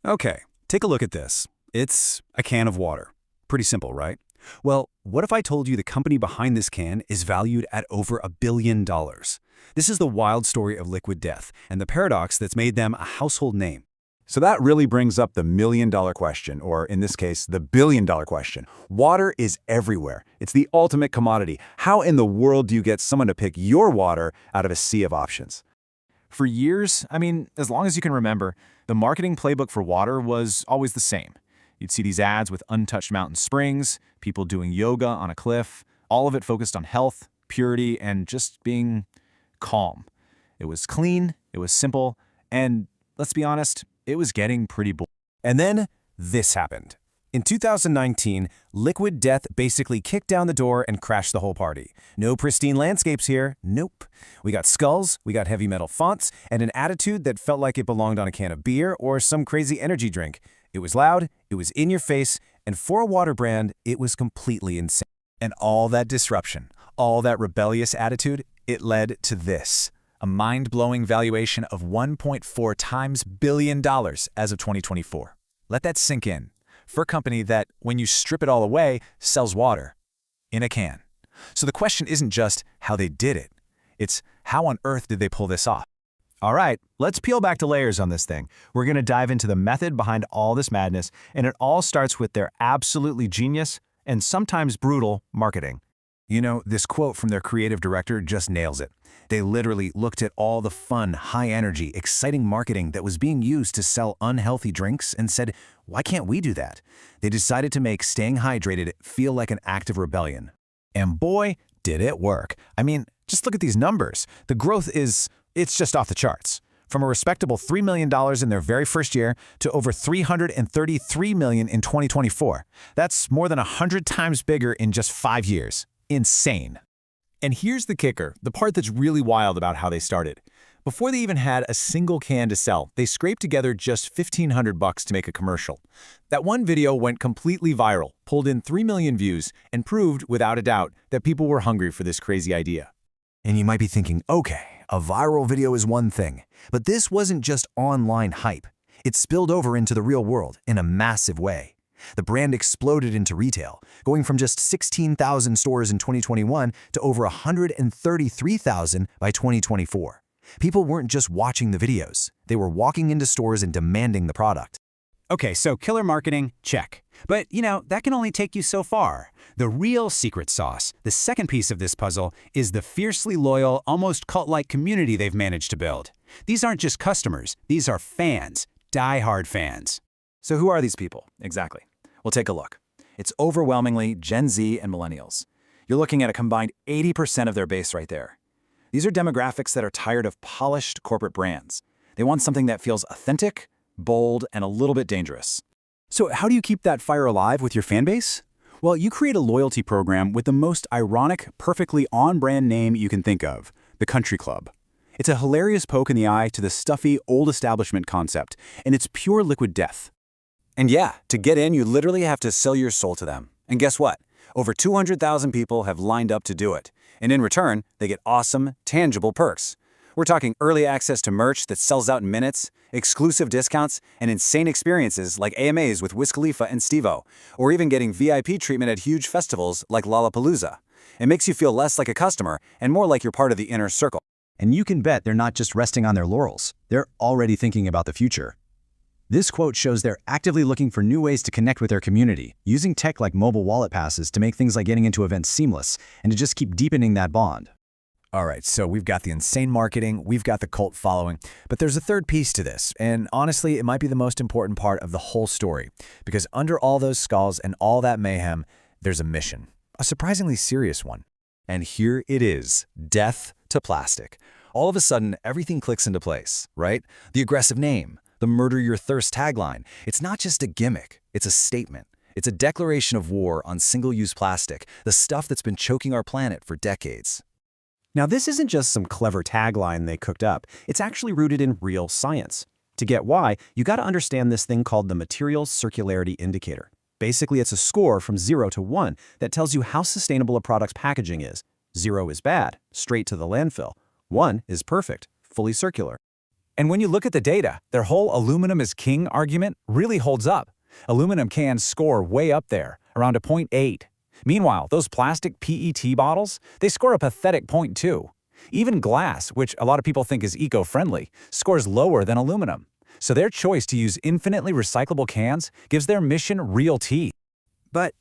Okay, take a look at this. It's a can of water. Pretty simple, right? Well, what if I told you the company behind this can is valued at over $1 billion? This is the wild story of liquid death and the paradox that's made them a household name. So that really brings up the million-dollar question, or in this case, the billion-dollar question. Water is everywhere. It's the ultimate commodity. How in the world do you get someone to pick your water out of a sea of options? For years, as long as you can remember, the marketing playbook for water was always the same. You'd see these ads with untouched mountain springs, people doing yoga on a cliff, all of it focused on health, purity, and just being calm. It was clean, it was simple, and let's be honest, it was getting pretty boring. And then this happened. In 2019, liquid death basically kicked down the door and crashed the whole party. No pristine landscapes here. Nope. We got skulls, we got heavy metal fonts, and an attitude that felt like it belonged on a can of beer or some crazy energy drink. It was loud, it was in your face, and for a water brand, it was completely insane. And all that disruption, all that rebellious attitude, it led to this. A mind-blowing valuation of $1.4 billion as of 2024. Let that sink in. For a company that, when you strip it all away, sells water in a can. So the question isn't just how they did it. It's how on earth did they pull this off? All right, let's peel back the layers on this thing. We're going to dive into the method behind all this madness, and it all starts with their absolutely genius and sometimes brutal marketing. You know, this quote from their creative director just nails it. They literally looked at all the fun, high-energy, exciting marketing that was being used to sell unhealthy drinks and said, why can't we do that? They decided to make staying hydrated feel like an act of rebellion. And boy, did it work. Just look at these numbers. The growth it's just off the charts. From a respectable $3 million in their very first year to over $333 million in 2024. That's more than 100 times bigger in just 5 years. Insane. And here's the kicker, the part that's really wild about how they started. Before they even had a single can to sell, they scraped together just $1,500 to make a commercial. That one video went completely viral, pulled in 3 million views, and proved, without a doubt, that people were hungry for this crazy idea. And you might be thinking, okay, a viral video is one thing, but this wasn't just online hype. It spilled over into the real world in a massive way. The brand exploded into retail, going from just 16,000 stores in 2021 to over 133,000 by 2024. People weren't just watching the videos. They were walking into stores and demanding the product. Okay, so killer marketing, check. But, that can only take you so far. The real secret sauce, the second piece of this puzzle, is the fiercely loyal, almost cult-like community they've managed to build. These aren't just customers, these are fans, die-hard fans. So who are these people, exactly? Well, take a look. It's overwhelmingly Gen Z and millennials. You're looking at a combined 80% of their base right there. These are demographics that are tired of polished corporate brands. They want something that feels authentic, bold, and a little bit dangerous. So how do you keep that fire alive with your fan base? Well, you create a loyalty program with the most ironic, perfectly on-brand name you can think of, the Country Club. It's a hilarious poke in the eye to the stuffy, old establishment concept, and it's pure liquid death. And yeah, to get in, you literally have to sell your soul to them. And guess what? Over 200,000 people have lined up to do it. And in return, they get awesome, tangible perks. We're talking early access to merch that sells out in minutes, exclusive discounts, and insane experiences like AMAs with Wiz Khalifa and Steve-O, or even getting VIP treatment at huge festivals like Lollapalooza. It makes you feel less like a customer and more like you're part of the inner circle. And you can bet they're not just resting on their laurels. They're already thinking about the future. This quote shows they're actively looking for new ways to connect with their community, using tech like mobile wallet passes to make things like getting into events seamless, and to just keep deepening that bond. All right, so we've got the insane marketing, we've got the cult following, but there's a third piece to this, and honestly, it might be the most important part of the whole story, because under all those skulls and all that mayhem, there's a mission, a surprisingly serious one. And here it is, death to plastic. All of a sudden, everything clicks into place, right? The aggressive name, the murder your thirst tagline. It's not just a gimmick, it's a statement. It's a declaration of war on single-use plastic, the stuff that's been choking our planet for decades. Now, this isn't just some clever tagline they cooked up. It's actually rooted in real science. To get why, you got to understand this thing called the Materials Circularity Indicator. Basically, it's a score from 0 to 1 that tells you how sustainable a product's packaging is. 0 is bad, straight to the landfill. 1 is perfect, fully circular. And when you look at the data, their whole aluminum is king argument really holds up. Aluminum cans score way up there, around a 0.8. Meanwhile, those plastic PET bottles, they score a pathetic 0.2. Even glass, which a lot of people think is eco-friendly, scores lower than aluminum. So their choice to use infinitely recyclable cans gives their mission real teeth. But,